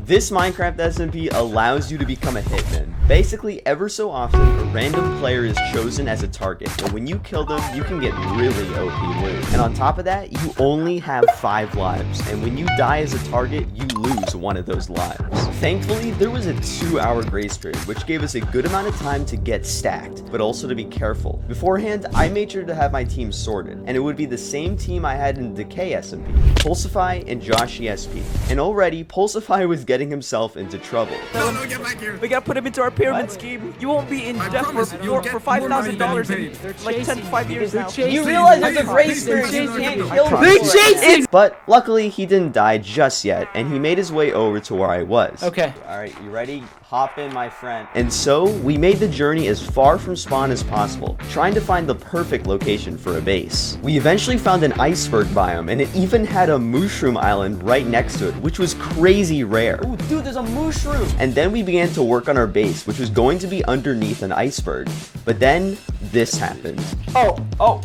This Minecraft SMP allows you to become a hitman. Basically, ever so often, a random player is chosen as a target, and when you kill them, you can get really OP loot. And on top of that, you only have 5 lives, and when you die as a target, you lose one of those lives. Thankfully, there was a 2-hour grace period, which gave us a good amount of time to get stacked, but also to be careful. Beforehand, I made sure to have my team sorted, and it would be the same team I had in Decay SMP, Pulsify and Joshy SP. And already, Pulsify was getting himself into trouble. No, get back here. We gotta put him into our pyramid scheme. You won't be in debt for $5,000 in like 10 to 5 years now. You realize there's a grace period, you can't kill me. They're chasing! But luckily, he didn't die just yet, and he made his way over to where I was. Okay. Alright, you ready? Hop in, my friend. And so, we made the journey as far from spawn as possible, trying to find the perfect location for a base. We eventually found an iceberg biome, and it even had a mooshroom island right next to it, which was crazy rare. Ooh, dude, there's a mooshroom! And then we began to work on our base, which was going to be underneath an iceberg. But then, this happened. Oh.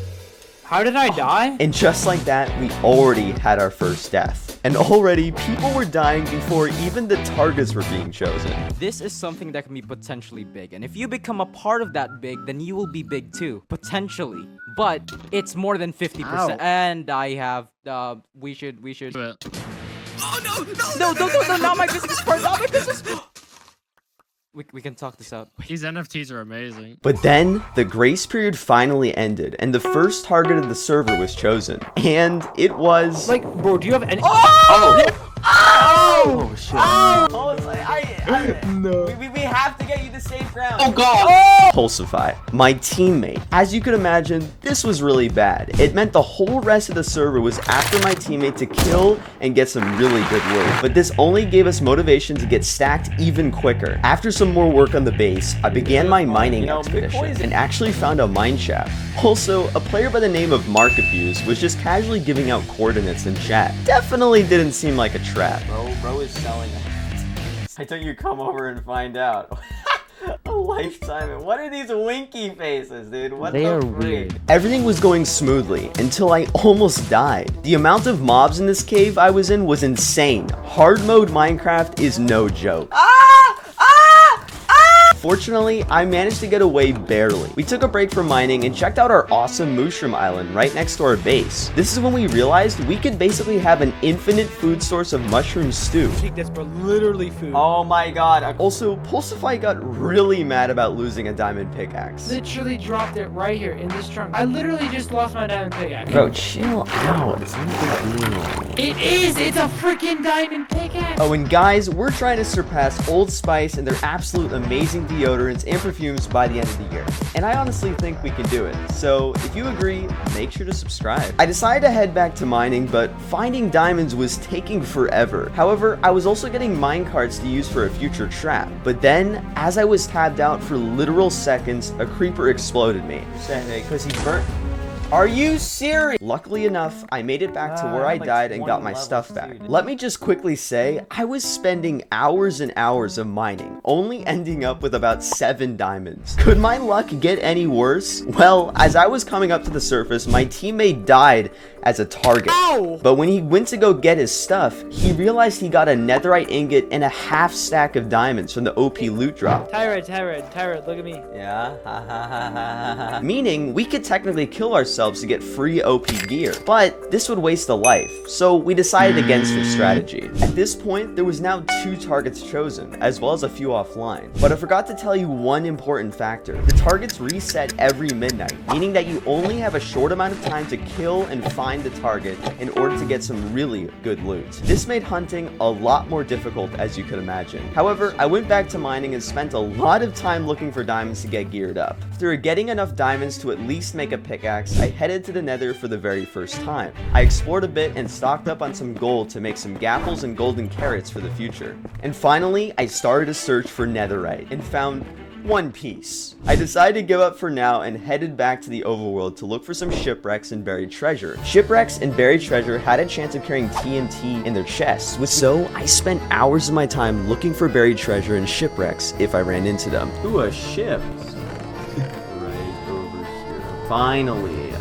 How did I die? And just like that, we already had our first death. And already, people were dying before even the targets were being chosen. This is something that can be potentially big, and if you become a part of that big, then you will be big too. Potentially. But it's more than 50%. Ow. And I have, we should. Oh, No, not my business part, not my business. We can talk this out. These NFTs are amazing. But then, the grace period finally ended, and the first target of the server was chosen. And it was... Like, bro, do you have any... Oh, shit. Oh, it's like, No. we have to get you to safe ground. Oh, God. Pulsify, my teammate. As you could imagine, this was really bad. It meant the whole rest of the server was after my teammate to kill and get some really good loot. But this only gave us motivation to get stacked even quicker. After some more work on the base, I began my mining expedition and actually found a mineshaft. Also, a player by the name of Mark Abuse was just casually giving out coordinates in chat. Definitely didn't seem like a trap. Bro is selling it. I thought you'd come over and find out. A lifetime. What are these winky faces, dude? What They the are freak? weird. Everything was going smoothly until I almost died. The amount of mobs in this cave I was in was insane. Hard mode Minecraft is no joke. Fortunately, I managed to get away barely. We took a break from mining and checked out our awesome mooshroom island right next to our base. This is when we realized we could basically have an infinite food source of mushroom stew. Take this, bro. Literally food. Oh my god. Also, Pulsify got really mad about losing a diamond pickaxe. Literally dropped it right here in this trunk. I literally just lost my diamond pickaxe. Bro, chill out. It's not a big deal. It is! It's a freaking diamond pickaxe! Oh, and guys, we're trying to surpass Old Spice and their absolute amazing deodorants and perfumes by the end of the year. And I honestly think we can do it. So if you agree, make sure to subscribe. I decided to head back to mining, but finding diamonds was taking forever. However, I was also getting minecarts to use for a future trap. But then, as I was tabbed out for literal seconds, a creeper exploded me. Because he burnt... Are you serious? Luckily enough, I made it back to where I died and got my stuff back. Let me just quickly say, I was spending hours and hours of mining, only ending up with about 7 diamonds. Could my luck get any worse? Well, as I was coming up to the surface, my teammate died as a target. Ow! But when he went to go get his stuff, he realized he got a netherite ingot and a half stack of diamonds from the OP loot drop. Tyrant, look at me. Yeah? Meaning, we could technically kill ourselves to get free OP gear, but this would waste a life, so we decided against this strategy. At this point, there was now 2 targets chosen, as well as a few offline. But I forgot to tell you one important factor. The targets reset every midnight, meaning that you only have a short amount of time to kill and find the target in order to get some really good loot. This made hunting a lot more difficult, as you could imagine. However, I went back to mining and spent a lot of time looking for diamonds to get geared up. After getting enough diamonds to at least make a pickaxe, I headed to the nether for the very first time. I explored a bit and stocked up on some gold to make some gapples and golden carrots for the future. And finally, I started a search for netherite and found one piece. I decided to give up for now and headed back to the overworld to look for some shipwrecks and buried treasure. Shipwrecks and buried treasure had a chance of carrying TNT in their chests, so I spent hours of my time looking for buried treasure and shipwrecks if I ran into them. Ooh, a ship. Right over here. Finally.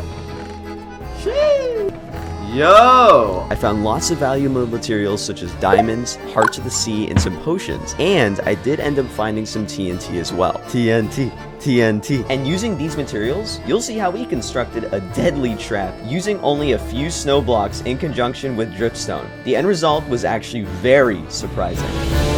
Sheesh. Yo! I found lots of valuable materials such as diamonds, hearts of the sea, and some potions. And I did end up finding some TNT as well. TNT. TNT. And using these materials, you'll see how we constructed a deadly trap using only a few snow blocks in conjunction with dripstone. The end result was actually very surprising.